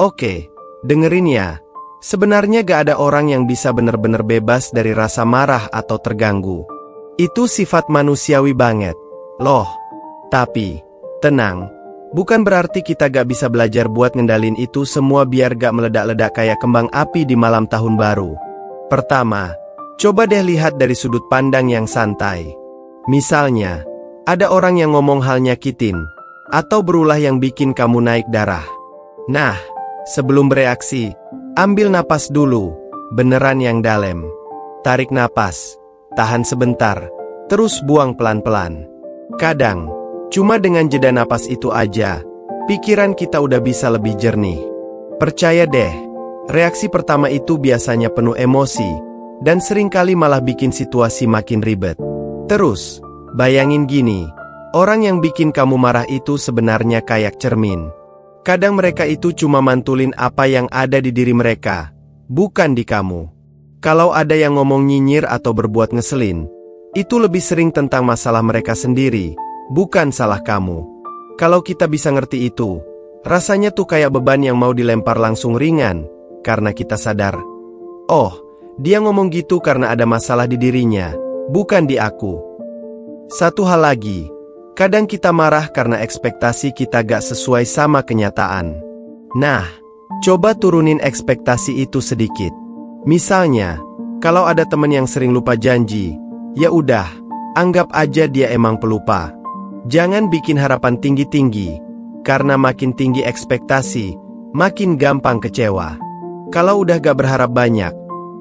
Oke, dengerin ya. Sebenarnya gak ada orang yang bisa benar-benar bebas dari rasa marah atau terganggu. Itu sifat manusiawi banget, loh. Tapi, tenang. Bukan berarti kita gak bisa belajar buat ngendalin itu semua biar gak meledak-ledak kayak kembang api di malam tahun baru. Pertama, coba deh lihat dari sudut pandang yang santai. Misalnya, ada orang yang ngomong hal nyakitin, atau berulah yang bikin kamu naik darah. Nah, sebelum bereaksi, ambil napas dulu, beneran yang dalam. Tarik napas, tahan sebentar, terus buang pelan-pelan. Kadang, cuma dengan jeda napas itu aja, pikiran kita udah bisa lebih jernih. Percaya deh, reaksi pertama itu biasanya penuh emosi, dan seringkali malah bikin situasi makin ribet. Terus, bayangin gini, orang yang bikin kamu marah itu sebenarnya kayak cermin. Kadang mereka itu cuma mantulin apa yang ada di diri mereka, bukan di kamu. Kalau ada yang ngomong nyinyir atau berbuat ngeselin, itu lebih sering tentang masalah mereka sendiri, bukan salah kamu. Kalau kita bisa ngerti itu, rasanya tuh kayak beban yang mau dilempar langsung ringan, karena kita sadar, oh, dia ngomong gitu karena ada masalah di dirinya, bukan di aku. Satu hal lagi, kadang kita marah karena ekspektasi kita gak sesuai sama kenyataan. Nah, coba turunin ekspektasi itu sedikit. Misalnya, kalau ada temen yang sering lupa janji, ya udah, anggap aja dia emang pelupa. Jangan bikin harapan tinggi-tinggi, karena makin tinggi ekspektasi, makin gampang kecewa. Kalau udah gak berharap banyak,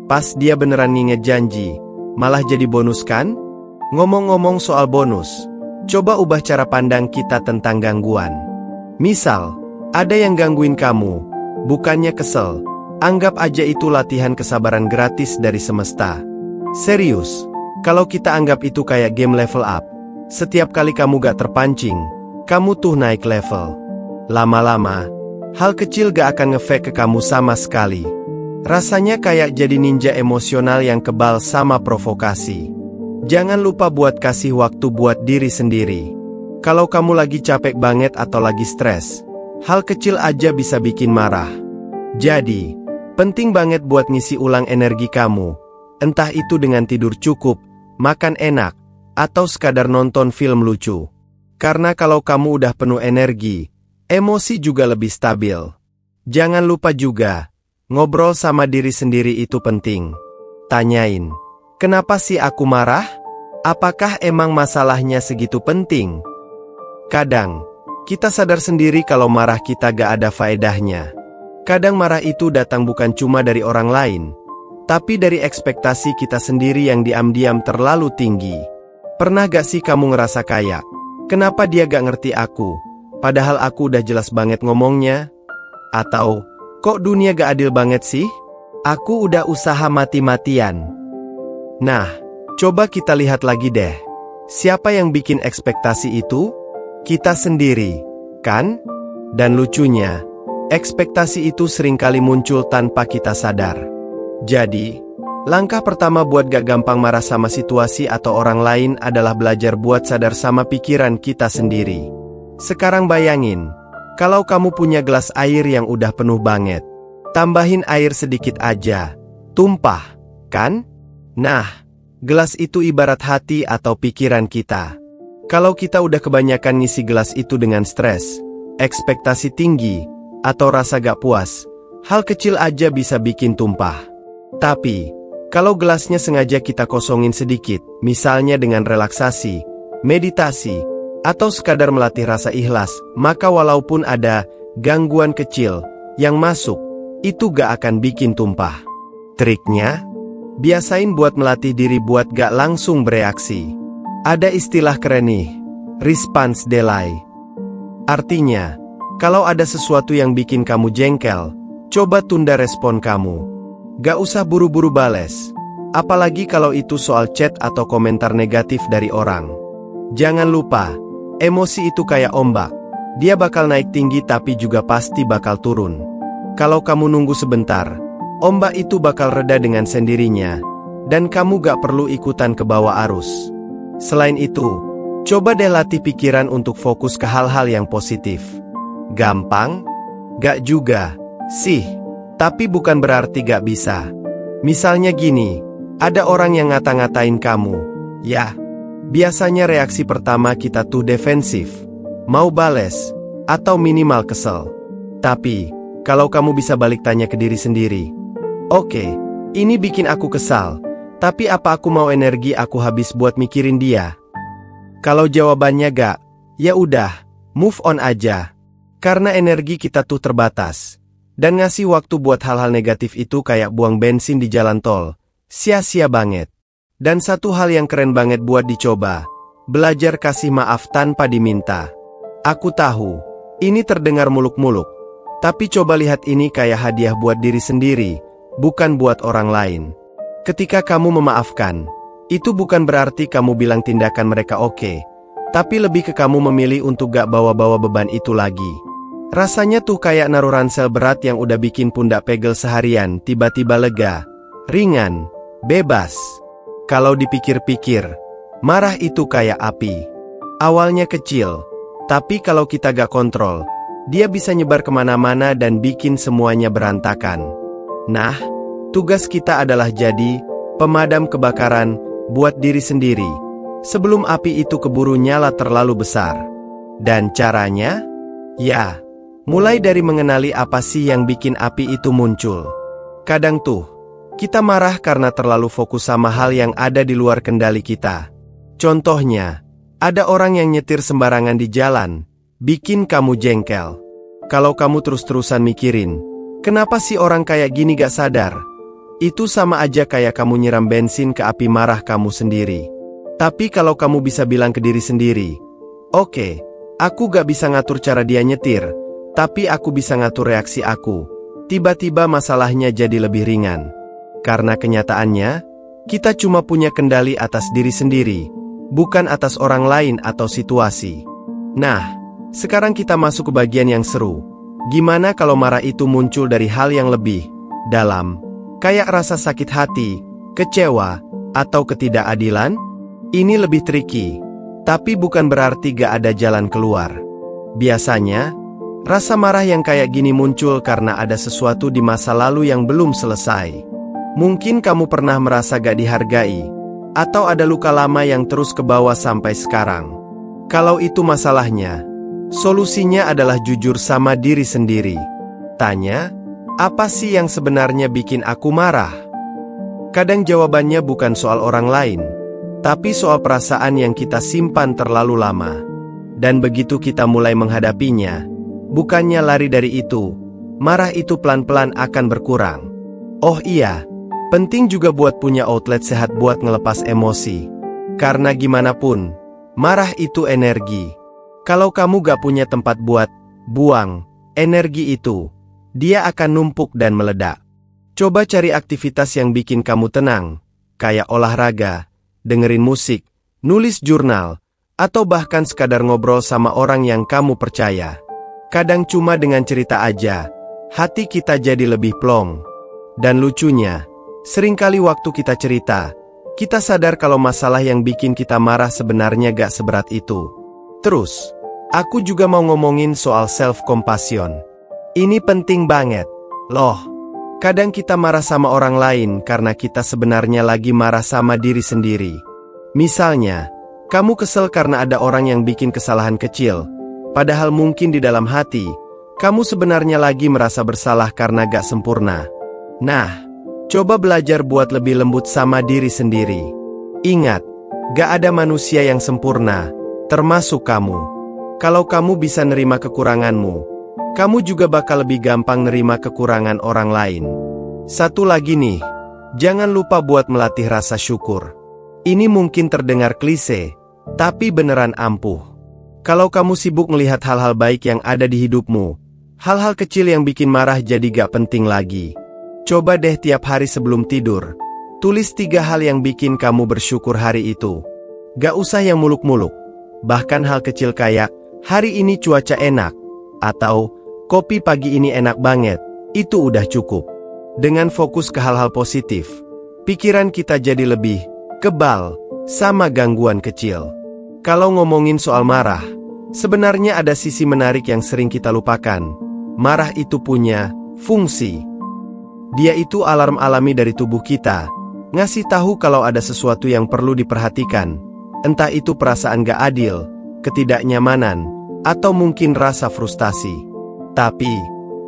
pas dia beneran nginget janji, malah jadi bonus kan? Ngomong-ngomong soal bonus, coba ubah cara pandang kita tentang gangguan. Misal, ada yang gangguin kamu, bukannya kesel, anggap aja itu latihan kesabaran gratis dari semesta. Serius, kalau kita anggap itu kayak game level up, setiap kali kamu gak terpancing, kamu tuh naik level. Lama-lama, hal kecil gak akan ngefek ke kamu sama sekali. Rasanya kayak jadi ninja emosional yang kebal sama provokasi. Jangan lupa buat kasih waktu buat diri sendiri. Kalau kamu lagi capek banget atau lagi stres, hal kecil aja bisa bikin marah. Jadi, penting banget buat ngisi ulang energi kamu. Entah itu dengan tidur cukup, makan enak, atau sekadar nonton film lucu. Karena kalau kamu udah penuh energi, emosi juga lebih stabil. Jangan lupa juga, ngobrol sama diri sendiri itu penting. Tanyain, kenapa sih aku marah? Apakah emang masalahnya segitu penting? Kadang, kita sadar sendiri kalau marah kita gak ada faedahnya. Kadang marah itu datang bukan cuma dari orang lain, tapi dari ekspektasi kita sendiri yang diam-diam terlalu tinggi. Pernah gak sih kamu ngerasa kayak, kenapa dia gak ngerti aku, padahal aku udah jelas banget ngomongnya? Atau, kok dunia gak adil banget sih? Aku udah usaha mati-matian. Nah, coba kita lihat lagi deh. Siapa yang bikin ekspektasi itu? Kita sendiri, kan? Dan lucunya, ekspektasi itu seringkali muncul tanpa kita sadar. Jadi, langkah pertama buat gak gampang marah sama situasi atau orang lain adalah belajar buat sadar sama pikiran kita sendiri. Sekarang bayangin, kalau kamu punya gelas air yang udah penuh banget, tambahin air sedikit aja, tumpah, kan? Nah, gelas itu ibarat hati atau pikiran kita. Kalau kita udah kebanyakan ngisi gelas itu dengan stres, ekspektasi tinggi, atau rasa gak puas, hal kecil aja bisa bikin tumpah. Tapi, kalau gelasnya sengaja kita kosongin sedikit, misalnya dengan relaksasi, meditasi, atau sekadar melatih rasa ikhlas, maka walaupun ada gangguan kecil yang masuk, itu gak akan bikin tumpah. Triknya? Biasain buat melatih diri buat gak langsung bereaksi. Ada istilah keren nih, response delay. Artinya, kalau ada sesuatu yang bikin kamu jengkel, coba tunda respon kamu. Gak usah buru-buru bales, apalagi kalau itu soal chat atau komentar negatif dari orang. Jangan lupa, emosi itu kayak ombak. Dia bakal naik tinggi tapi juga pasti bakal turun. Kalau kamu nunggu sebentar, ombak itu bakal reda dengan sendirinya, dan kamu gak perlu ikutan ke bawah arus. Selain itu, coba deh latih pikiran untuk fokus ke hal-hal yang positif. Gampang? Gak juga, sih. Tapi bukan berarti gak bisa. Misalnya gini, ada orang yang ngata-ngatain kamu. Ya, biasanya reaksi pertama kita tuh defensif. Mau bales, atau minimal kesel. Tapi, kalau kamu bisa balik tanya ke diri sendiri. Oke, ini bikin aku kesal. Tapi apa aku mau energi aku habis buat mikirin dia? Kalau jawabannya gak, ya udah, move on aja. Karena energi kita tuh terbatas. Dan ngasih waktu buat hal-hal negatif itu kayak buang bensin di jalan tol. Sia-sia banget. Dan satu hal yang keren banget buat dicoba. Belajar kasih maaf tanpa diminta. Aku tahu, ini terdengar muluk-muluk. Tapi coba lihat ini kayak hadiah buat diri sendiri, bukan buat orang lain. Ketika kamu memaafkan, itu bukan berarti kamu bilang tindakan mereka oke, tapi lebih ke kamu memilih untuk gak bawa-bawa beban itu lagi. Rasanya tuh kayak naruh ransel berat yang udah bikin pundak pegel seharian, tiba-tiba lega, ringan, bebas. Kalau dipikir-pikir, marah itu kayak api. Awalnya kecil, tapi kalau kita gak kontrol, dia bisa nyebar kemana-mana dan bikin semuanya berantakan. Nah, tugas kita adalah jadi pemadam kebakaran buat diri sendiri, sebelum api itu keburu nyala terlalu besar. Dan caranya? Ya, mulai dari mengenali apa sih yang bikin api itu muncul. Kadang tuh, kita marah karena terlalu fokus sama hal yang ada di luar kendali kita. Contohnya, ada orang yang nyetir sembarangan di jalan, bikin kamu jengkel. Kalau kamu terus-terusan mikirin, kenapa sih orang kayak gini gak sadar? Itu sama aja kayak kamu nyiram bensin ke api marah kamu sendiri. Tapi kalau kamu bisa bilang ke diri sendiri, oke, aku gak bisa ngatur cara dia nyetir, tapi aku bisa ngatur reaksi aku. Tiba-tiba masalahnya jadi lebih ringan. Karena kenyataannya, kita cuma punya kendali atas diri sendiri, bukan atas orang lain atau situasi. Nah, sekarang kita masuk ke bagian yang seru. Gimana kalau marah itu muncul dari hal yang lebih dalam? Kayak rasa sakit hati, kecewa, atau ketidakadilan? Ini lebih tricky, tapi bukan berarti gak ada jalan keluar. Biasanya, rasa marah yang kayak gini muncul karena ada sesuatu di masa lalu yang belum selesai. Mungkin kamu pernah merasa gak dihargai, atau ada luka lama yang terus kebawa sampai sekarang. Kalau itu masalahnya, solusinya adalah jujur sama diri sendiri. Tanya, apa sih yang sebenarnya bikin aku marah? Kadang jawabannya bukan soal orang lain, tapi soal perasaan yang kita simpan terlalu lama. Dan begitu kita mulai menghadapinya, bukannya lari dari itu, marah itu pelan-pelan akan berkurang. Oh iya, penting juga buat punya outlet sehat buat ngelepas emosi. Karena gimana pun, marah itu energi. Kalau kamu gak punya tempat buat buang energi itu, dia akan numpuk dan meledak. Coba cari aktivitas yang bikin kamu tenang, kayak olahraga, dengerin musik, nulis jurnal, atau bahkan sekadar ngobrol sama orang yang kamu percaya. Kadang cuma dengan cerita aja, hati kita jadi lebih plong. Dan lucunya, seringkali waktu kita cerita, kita sadar kalau masalah yang bikin kita marah sebenarnya gak seberat itu. Terus, aku juga mau ngomongin soal self-compassion. Ini penting banget, loh. Kadang kita marah sama orang lain karena kita sebenarnya lagi marah sama diri sendiri. Misalnya, kamu kesel karena ada orang yang bikin kesalahan kecil, padahal mungkin di dalam hati, kamu sebenarnya lagi merasa bersalah karena gak sempurna. Nah, coba belajar buat lebih lembut sama diri sendiri. Ingat, gak ada manusia yang sempurna, termasuk kamu. Kalau kamu bisa nerima kekuranganmu, kamu juga bakal lebih gampang nerima kekurangan orang lain. Satu lagi nih, jangan lupa buat melatih rasa syukur. Ini mungkin terdengar klise, tapi beneran ampuh. Kalau kamu sibuk melihat hal-hal baik yang ada di hidupmu, hal-hal kecil yang bikin marah jadi gak penting lagi. Coba deh tiap hari sebelum tidur, tulis 3 hal yang bikin kamu bersyukur hari itu. Gak usah yang muluk-muluk, bahkan hal kecil kayak, hari ini cuaca enak, atau kopi pagi ini enak banget, itu udah cukup. Dengan fokus ke hal-hal positif, pikiran kita jadi lebih kebal, sama gangguan kecil. Kalau ngomongin soal marah, sebenarnya ada sisi menarik yang sering kita lupakan. Marah itu punya fungsi. Dia itu alarm alami dari tubuh kita, ngasih tahu kalau ada sesuatu yang perlu diperhatikan. Entah itu perasaan gak adil, ketidaknyamanan, atau mungkin rasa frustasi. Tapi,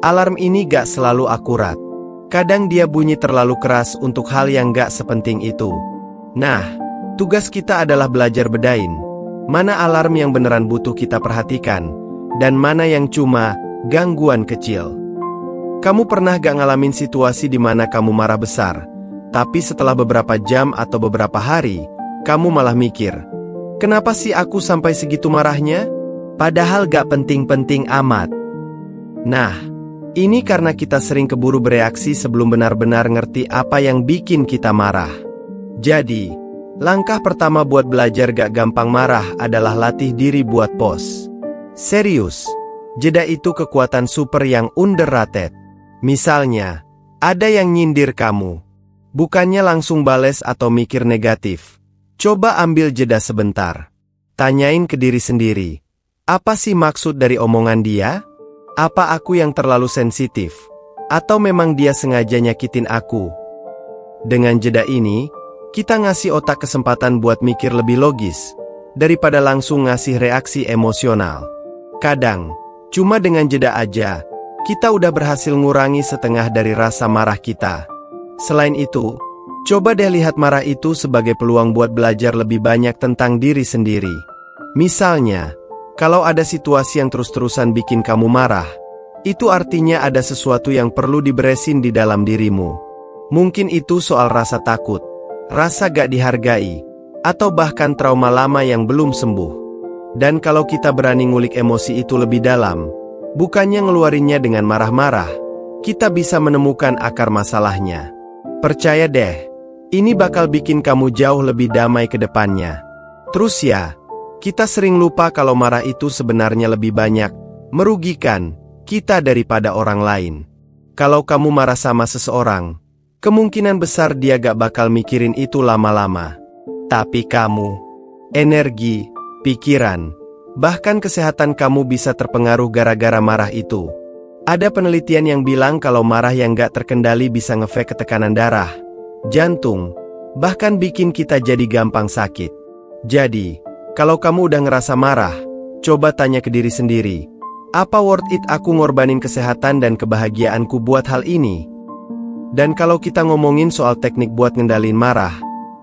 alarm ini gak selalu akurat. Kadang dia bunyi terlalu keras untuk hal yang gak sepenting itu. Nah, tugas kita adalah belajar bedain mana alarm yang beneran butuh kita perhatikan, dan mana yang cuma gangguan kecil. Kamu pernah gak ngalamin situasi di mana kamu marah besar, tapi setelah beberapa jam atau beberapa hari, kamu malah mikir, kenapa sih aku sampai segitu marahnya? Padahal gak penting-penting amat. Nah, ini karena kita sering keburu bereaksi sebelum benar-benar ngerti apa yang bikin kita marah. Jadi, langkah pertama buat belajar gak gampang marah adalah latih diri buat pause. Serius, jeda itu kekuatan super yang underrated. Misalnya, ada yang nyindir kamu. Bukannya langsung bales atau mikir negatif. Coba ambil jeda sebentar. Tanyain ke diri sendiri, apa sih maksud dari omongan dia? Apa aku yang terlalu sensitif? Atau memang dia sengaja nyakitin aku? Dengan jeda ini, kita ngasih otak kesempatan buat mikir lebih logis, daripada langsung ngasih reaksi emosional. Kadang, cuma dengan jeda aja, kita udah berhasil ngurangi setengah dari rasa marah kita. Selain itu, coba deh lihat marah itu sebagai peluang buat belajar lebih banyak tentang diri sendiri. Misalnya, kalau ada situasi yang terus-terusan bikin kamu marah, itu artinya ada sesuatu yang perlu diberesin di dalam dirimu. Mungkin itu soal rasa takut, rasa gak dihargai, atau bahkan trauma lama yang belum sembuh. Dan kalau kita berani ngulik emosi itu lebih dalam, bukannya ngeluarinnya dengan marah-marah, kita bisa menemukan akar masalahnya. Percaya deh, ini bakal bikin kamu jauh lebih damai ke depannya. Terus ya, kita sering lupa kalau marah itu sebenarnya lebih banyak merugikan kita daripada orang lain. Kalau kamu marah sama seseorang, kemungkinan besar dia gak bakal mikirin itu lama-lama. Tapi kamu, energi, pikiran, bahkan kesehatan kamu bisa terpengaruh gara-gara marah itu. Ada penelitian yang bilang kalau marah yang gak terkendali bisa ngefek ketekanan darah, jantung, bahkan bikin kita jadi gampang sakit. Jadi, kalau kamu udah ngerasa marah, coba tanya ke diri sendiri, apa worth it aku ngorbanin kesehatan dan kebahagiaanku buat hal ini? Dan kalau kita ngomongin soal teknik buat ngendalin marah,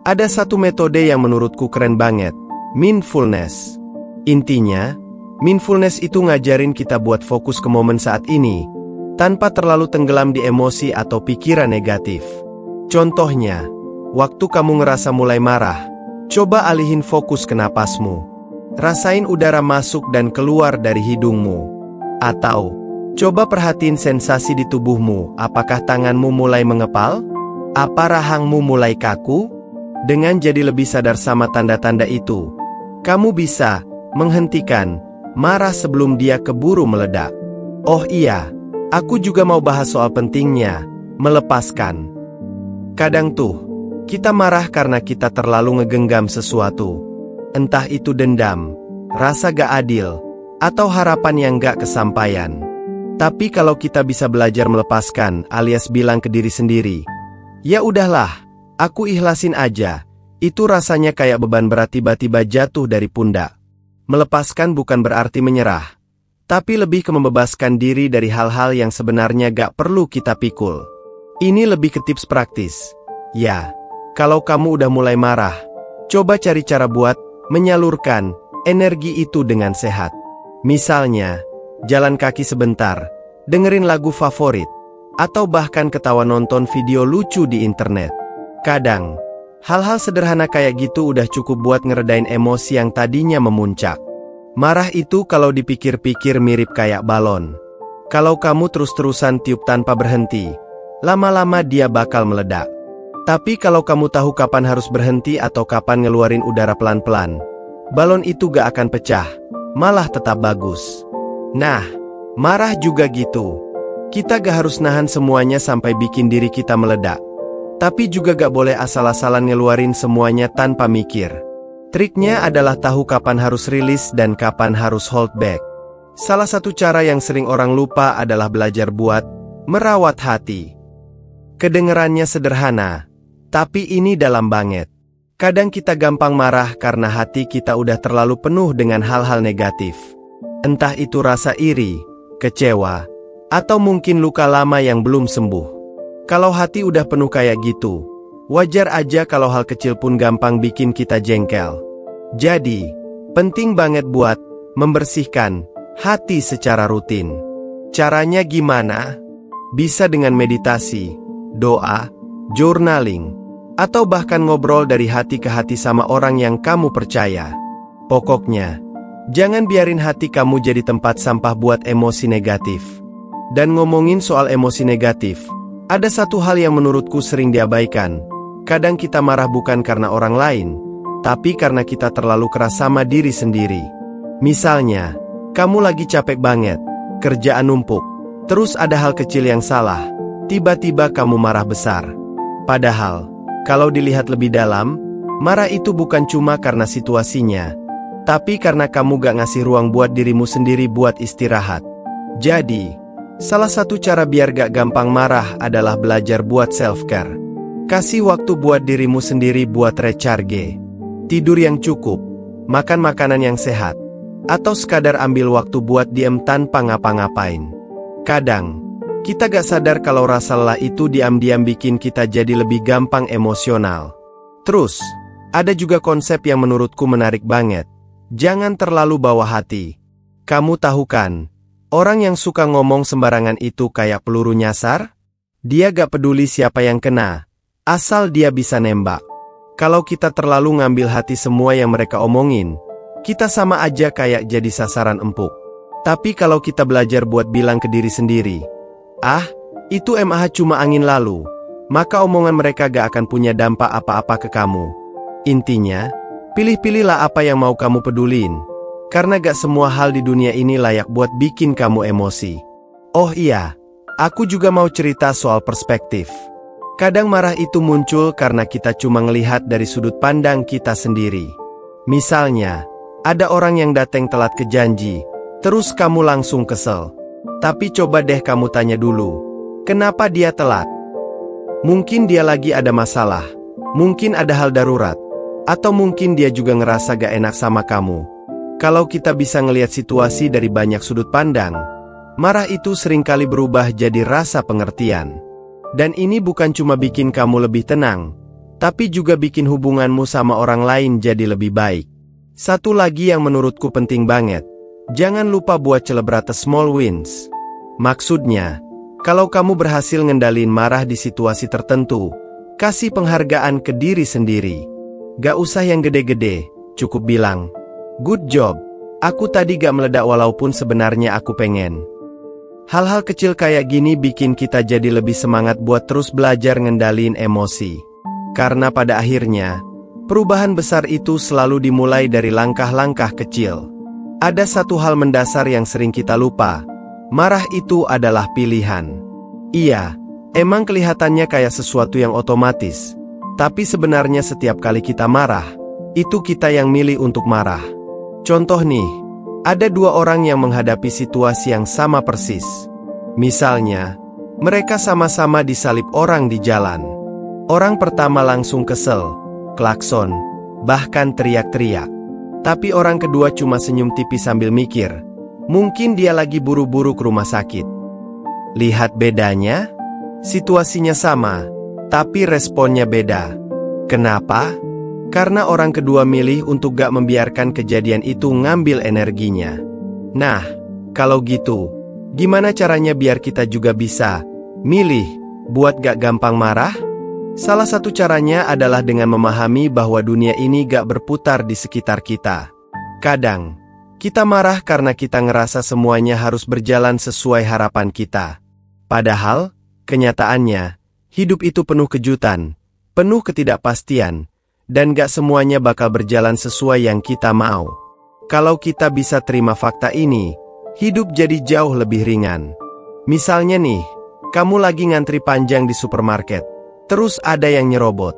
ada satu metode yang menurutku keren banget, mindfulness. Intinya, mindfulness itu ngajarin kita buat fokus ke momen saat ini, tanpa terlalu tenggelam di emosi atau pikiran negatif. Contohnya, waktu kamu ngerasa mulai marah, coba alihin fokus ke napasmu. Rasain udara masuk dan keluar dari hidungmu. Atau, coba perhatiin sensasi di tubuhmu. Apakah tanganmu mulai mengepal? Apa rahangmu mulai kaku? Dengan jadi lebih sadar sama tanda-tanda itu, kamu bisa menghentikan marah sebelum dia keburu meledak. Oh iya, aku juga mau bahas soal pentingnya melepaskan. Kadang tuh, kita marah karena kita terlalu ngegenggam sesuatu. Entah itu dendam, rasa gak adil, atau harapan yang gak kesampaian. Tapi kalau kita bisa belajar melepaskan alias bilang ke diri sendiri, ya udahlah, aku ikhlasin aja. Itu rasanya kayak beban berat tiba-tiba jatuh dari pundak. Melepaskan bukan berarti menyerah, tapi lebih ke membebaskan diri dari hal-hal yang sebenarnya gak perlu kita pikul. Ini lebih ke tips praktis. Ya, kalau kamu udah mulai marah, coba cari cara buat menyalurkan energi itu dengan sehat. Misalnya, jalan kaki sebentar, dengerin lagu favorit, atau bahkan ketawa nonton video lucu di internet. Kadang, hal-hal sederhana kayak gitu udah cukup buat ngeredain emosi yang tadinya memuncak. Marah itu kalau dipikir-pikir mirip kayak balon. Kalau kamu terus-terusan tiup tanpa berhenti, lama-lama dia bakal meledak. Tapi kalau kamu tahu kapan harus berhenti atau kapan ngeluarin udara pelan-pelan, balon itu gak akan pecah, malah tetap bagus. Nah, marah juga gitu. Kita gak harus nahan semuanya sampai bikin diri kita meledak. Tapi juga gak boleh asal-asalan ngeluarin semuanya tanpa mikir. Triknya adalah tahu kapan harus rilis dan kapan harus hold back. Salah satu cara yang sering orang lupa adalah belajar buat merawat hati. Kedengerannya sederhana, tapi ini dalam banget. Kadang kita gampang marah karena hati kita udah terlalu penuh dengan hal-hal negatif. Entah itu rasa iri, kecewa, atau mungkin luka lama yang belum sembuh. Kalau hati udah penuh kayak gitu, wajar aja kalau hal kecil pun gampang bikin kita jengkel. Jadi, penting banget buat membersihkan hati secara rutin. Caranya gimana? Bisa dengan meditasi, doa, journaling, atau bahkan ngobrol dari hati ke hati sama orang yang kamu percaya. Pokoknya, jangan biarin hati kamu jadi tempat sampah buat emosi negatif. Dan ngomongin soal emosi negatif, ada satu hal yang menurutku sering diabaikan. Kadang kita marah bukan karena orang lain, tapi karena kita terlalu keras sama diri sendiri. Misalnya, kamu lagi capek banget, kerjaan numpuk, terus ada hal kecil yang salah, tiba-tiba kamu marah besar. Padahal, kalau dilihat lebih dalam, marah itu bukan cuma karena situasinya, tapi karena kamu gak ngasih ruang buat dirimu sendiri buat istirahat. Jadi, salah satu cara biar gak gampang marah adalah belajar buat self-care. Kasih waktu buat dirimu sendiri buat recharge. Tidur yang cukup, makan makanan yang sehat, atau sekadar ambil waktu buat diem tanpa ngapa-ngapain. Kadang, kita gak sadar kalau rasa lelah itu diam-diam bikin kita jadi lebih gampang emosional. Terus, ada juga konsep yang menurutku menarik banget. Jangan terlalu bawa hati. Kamu tahu kan, orang yang suka ngomong sembarangan itu kayak peluru nyasar? Dia gak peduli siapa yang kena, asal dia bisa nembak. Kalau kita terlalu ngambil hati semua yang mereka omongin, kita sama aja kayak jadi sasaran empuk. Tapi kalau kita belajar buat bilang ke diri sendiri, "Ah, itu MAH cuma angin lalu," maka omongan mereka gak akan punya dampak apa-apa ke kamu. Intinya, pilih-pilihlah apa yang mau kamu pedulin, karena gak semua hal di dunia ini layak buat bikin kamu emosi. Oh iya, aku juga mau cerita soal perspektif. Kadang marah itu muncul karena kita cuma ngelihat dari sudut pandang kita sendiri. Misalnya, ada orang yang datang telat ke janji, terus kamu langsung kesel. Tapi coba deh kamu tanya dulu, kenapa dia telat? Mungkin dia lagi ada masalah, mungkin ada hal darurat, atau mungkin dia juga ngerasa gak enak sama kamu. Kalau kita bisa ngelihat situasi dari banyak sudut pandang, marah itu seringkali berubah jadi rasa pengertian. Dan ini bukan cuma bikin kamu lebih tenang, tapi juga bikin hubunganmu sama orang lain jadi lebih baik. Satu lagi yang menurutku penting banget, jangan lupa buat celebrate small wins. Maksudnya, kalau kamu berhasil ngendalin marah di situasi tertentu, kasih penghargaan ke diri sendiri. Gak usah yang gede-gede, cukup bilang, "Good job, aku tadi gak meledak walaupun sebenarnya aku pengen." Hal-hal kecil kayak gini bikin kita jadi lebih semangat buat terus belajar ngendalin emosi. Karena pada akhirnya, perubahan besar itu selalu dimulai dari langkah-langkah kecil. Ada satu hal mendasar yang sering kita lupa, marah itu adalah pilihan. Iya, emang kelihatannya kayak sesuatu yang otomatis, tapi sebenarnya setiap kali kita marah, itu kita yang milih untuk marah. Contoh nih, ada dua orang yang menghadapi situasi yang sama persis. Misalnya, mereka sama-sama disalip orang di jalan. Orang pertama langsung kesel, klakson, bahkan teriak-teriak. Tapi orang kedua cuma senyum tipis sambil mikir, mungkin dia lagi buru-buru ke rumah sakit. Lihat bedanya? Situasinya sama, tapi responnya beda. Kenapa? Karena orang kedua milih untuk gak membiarkan kejadian itu ngambil energinya. Nah, kalau gitu, gimana caranya biar kita juga bisa milih buat gak gampang marah? Salah satu caranya adalah dengan memahami bahwa dunia ini gak berputar di sekitar kita. Kadang, kita marah karena kita ngerasa semuanya harus berjalan sesuai harapan kita. Padahal, kenyataannya, hidup itu penuh kejutan, penuh ketidakpastian, dan gak semuanya bakal berjalan sesuai yang kita mau. Kalau kita bisa terima fakta ini, hidup jadi jauh lebih ringan. Misalnya nih, kamu lagi ngantri panjang di supermarket, terus ada yang nyerobot.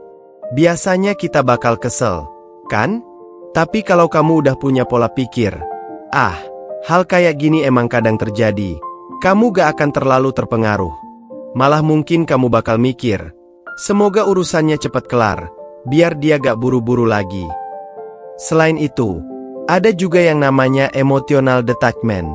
Biasanya kita bakal kesel, kan? Tapi kalau kamu udah punya pola pikir, hal kayak gini emang kadang terjadi, kamu gak akan terlalu terpengaruh. Malah mungkin kamu bakal mikir, semoga urusannya cepat kelar, biar dia gak buru-buru lagi. Selain itu, ada juga yang namanya emotional detachment.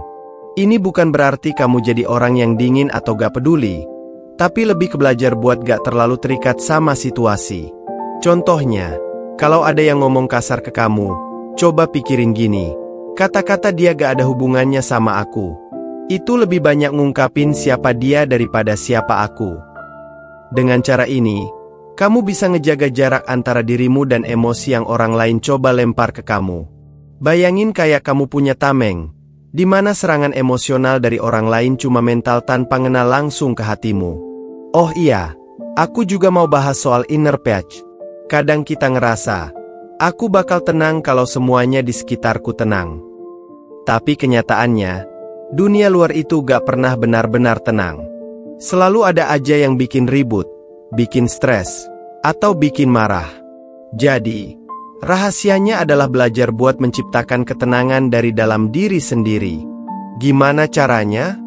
Ini bukan berarti kamu jadi orang yang dingin atau gak peduli, tapi lebih ke belajar buat gak terlalu terikat sama situasi. Contohnya, kalau ada yang ngomong kasar ke kamu, coba pikirin gini, kata-kata dia gak ada hubungannya sama aku. Itu lebih banyak ngungkapin siapa dia daripada siapa aku. Dengan cara ini, kamu bisa ngejaga jarak antara dirimu dan emosi yang orang lain coba lempar ke kamu. Bayangin kayak kamu punya tameng, di mana serangan emosional dari orang lain cuma mental tanpa ngena langsung ke hatimu. Oh iya, aku juga mau bahas soal inner peace. Kadang kita ngerasa, aku bakal tenang kalau semuanya di sekitarku tenang. Tapi kenyataannya, dunia luar itu gak pernah benar-benar tenang. Selalu ada aja yang bikin ribut, bikin stres, atau bikin marah. Jadi, rahasianya adalah belajar buat menciptakan ketenangan dari dalam diri sendiri. Gimana caranya?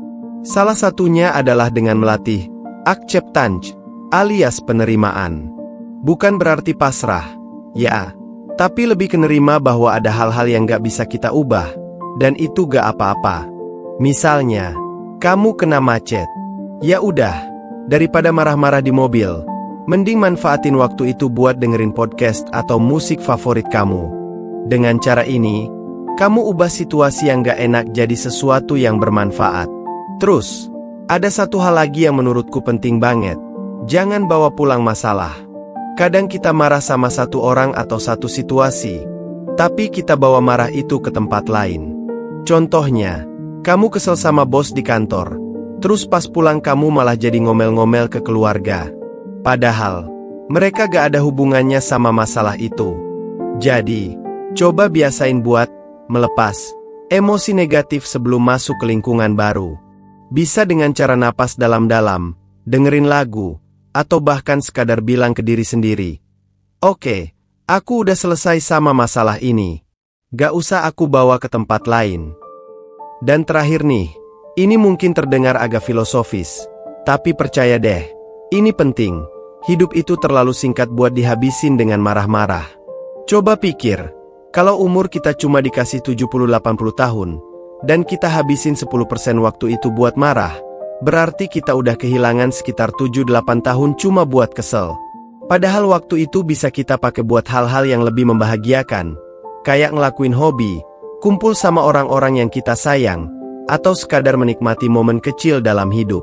Salah satunya adalah dengan melatih acceptance, alias penerimaan. Bukan berarti pasrah, ya, tapi lebih kenerima bahwa ada hal-hal yang gak bisa kita ubah, dan itu gak apa-apa. Misalnya, kamu kena macet. Ya udah, daripada marah-marah di mobil, mending manfaatin waktu itu buat dengerin podcast atau musik favorit kamu. Dengan cara ini, kamu ubah situasi yang gak enak jadi sesuatu yang bermanfaat. Terus, ada satu hal lagi yang menurutku penting banget. Jangan bawa pulang masalah. Kadang kita marah sama satu orang atau satu situasi, tapi kita bawa marah itu ke tempat lain. Contohnya, kamu kesel sama bos di kantor, terus pas pulang kamu malah jadi ngomel-ngomel ke keluarga. Padahal, mereka gak ada hubungannya sama masalah itu. Jadi, coba biasain buat melepas emosi negatif sebelum masuk ke lingkungan baru. Bisa dengan cara napas dalam-dalam, dengerin lagu, atau bahkan sekadar bilang ke diri sendiri, "Oke, aku udah selesai sama masalah ini. Gak usah aku bawa ke tempat lain." Dan terakhir nih, ini mungkin terdengar agak filosofis, tapi percaya deh, ini penting. Hidup itu terlalu singkat buat dihabisin dengan marah-marah. Coba pikir, kalau umur kita cuma dikasih 70-80 tahun, dan kita habisin 10% waktu itu buat marah, berarti kita udah kehilangan sekitar 7-8 tahun cuma buat kesel. Padahal waktu itu bisa kita pakai buat hal-hal yang lebih membahagiakan, kayak ngelakuin hobi, kumpul sama orang-orang yang kita sayang, atau sekadar menikmati momen kecil dalam hidup.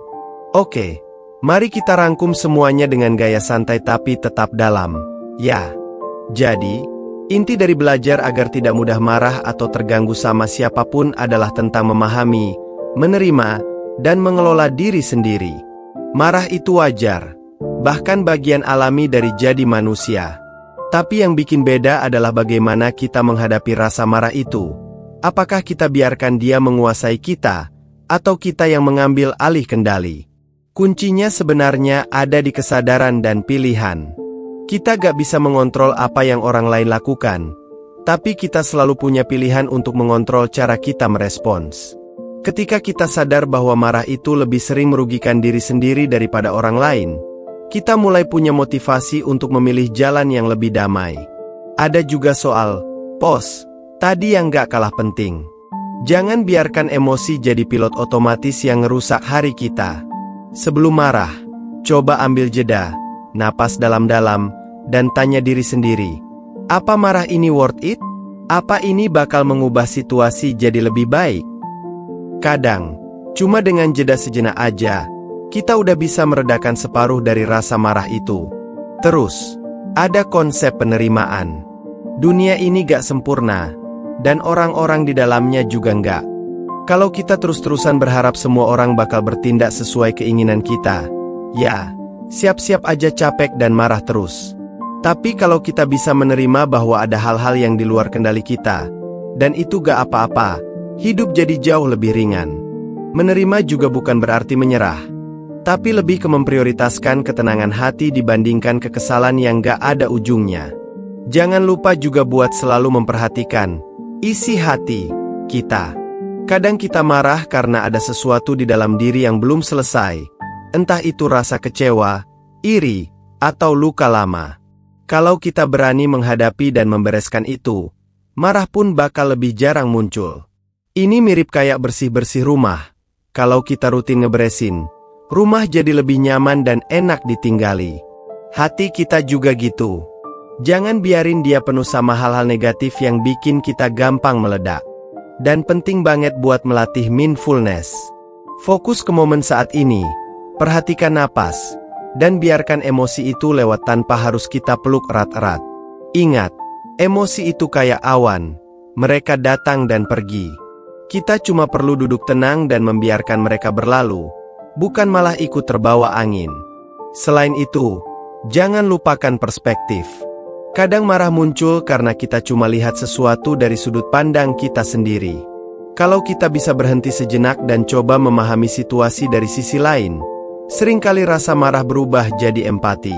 Oke, mari kita rangkum semuanya dengan gaya santai tapi tetap dalam. Ya, jadi, inti dari belajar agar tidak mudah marah atau terganggu sama siapapun adalah tentang memahami, menerima, dan mengelola diri sendiri. Marah itu wajar, bahkan bagian alami dari jadi manusia. Tapi yang bikin beda adalah bagaimana kita menghadapi rasa marah itu. Apakah kita biarkan dia menguasai kita, atau kita yang mengambil alih kendali? Kuncinya sebenarnya ada di kesadaran dan pilihan. Kita gak bisa mengontrol apa yang orang lain lakukan, tapi kita selalu punya pilihan untuk mengontrol cara kita merespons. Ketika kita sadar bahwa marah itu lebih sering merugikan diri sendiri daripada orang lain, kita mulai punya motivasi untuk memilih jalan yang lebih damai. Ada juga soal pos tadi yang gak kalah penting. Jangan biarkan emosi jadi pilot otomatis yang ngerusak hari kita. Sebelum marah, coba ambil jeda, napas dalam-dalam, dan tanya diri sendiri, apa marah ini worth it? Apa ini bakal mengubah situasi jadi lebih baik? Kadang, cuma dengan jeda sejenak aja, kita udah bisa meredakan separuh dari rasa marah itu. Terus, ada konsep penerimaan. Dunia ini gak sempurna, dan orang-orang di dalamnya juga nggak. Kalau kita terus-terusan berharap semua orang bakal bertindak sesuai keinginan kita, ya, siap-siap aja capek dan marah terus. Tapi kalau kita bisa menerima bahwa ada hal-hal yang di luar kendali kita, dan itu gak apa-apa, hidup jadi jauh lebih ringan. Menerima juga bukan berarti menyerah, tapi lebih ke memprioritaskan ketenangan hati dibandingkan kekesalan yang gak ada ujungnya. Jangan lupa juga buat selalu memperhatikan isi hati kita. Kadang kita marah karena ada sesuatu di dalam diri yang belum selesai. Entah itu rasa kecewa, iri, atau luka lama. Kalau kita berani menghadapi dan membereskan itu, marah pun bakal lebih jarang muncul. Ini mirip kayak bersih-bersih rumah. Kalau kita rutin ngeberesin, rumah jadi lebih nyaman dan enak ditinggali. Hati kita juga gitu. Jangan biarin dia penuh sama hal-hal negatif yang bikin kita gampang meledak. Dan penting banget buat melatih mindfulness. Fokus ke momen saat ini, perhatikan napas, dan biarkan emosi itu lewat tanpa harus kita peluk erat-erat. Ingat, emosi itu kayak awan, mereka datang dan pergi. Kita cuma perlu duduk tenang dan membiarkan mereka berlalu, bukan malah ikut terbawa angin. Selain itu, jangan lupakan perspektif. Kadang marah muncul karena kita cuma lihat sesuatu dari sudut pandang kita sendiri. Kalau kita bisa berhenti sejenak dan coba memahami situasi dari sisi lain, seringkali rasa marah berubah jadi empati.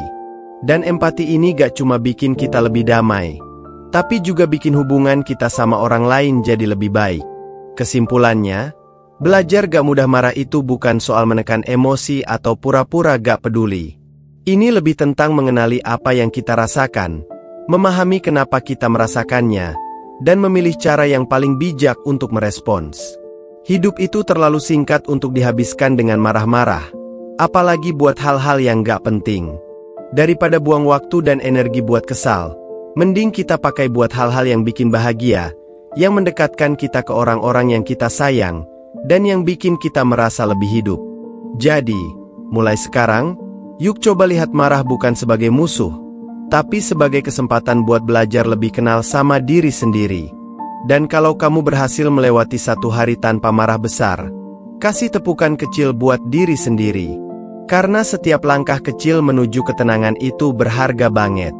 Dan empati ini gak cuma bikin kita lebih damai, tapi juga bikin hubungan kita sama orang lain jadi lebih baik. Kesimpulannya, belajar gak mudah marah itu bukan soal menekan emosi atau pura-pura gak peduli. Ini lebih tentang mengenali apa yang kita rasakan, memahami kenapa kita merasakannya, dan memilih cara yang paling bijak untuk merespons. Hidup itu terlalu singkat untuk dihabiskan dengan marah-marah, apalagi buat hal-hal yang gak penting. Daripada buang waktu dan energi buat kesal, mending kita pakai buat hal-hal yang bikin bahagia, yang mendekatkan kita ke orang-orang yang kita sayang, dan yang bikin kita merasa lebih hidup. Jadi, mulai sekarang, yuk coba lihat marah bukan sebagai musuh, tapi sebagai kesempatan buat belajar lebih kenal sama diri sendiri. Dan kalau kamu berhasil melewati satu hari tanpa marah besar, kasih tepukan kecil buat diri sendiri. Karena setiap langkah kecil menuju ketenangan itu berharga banget.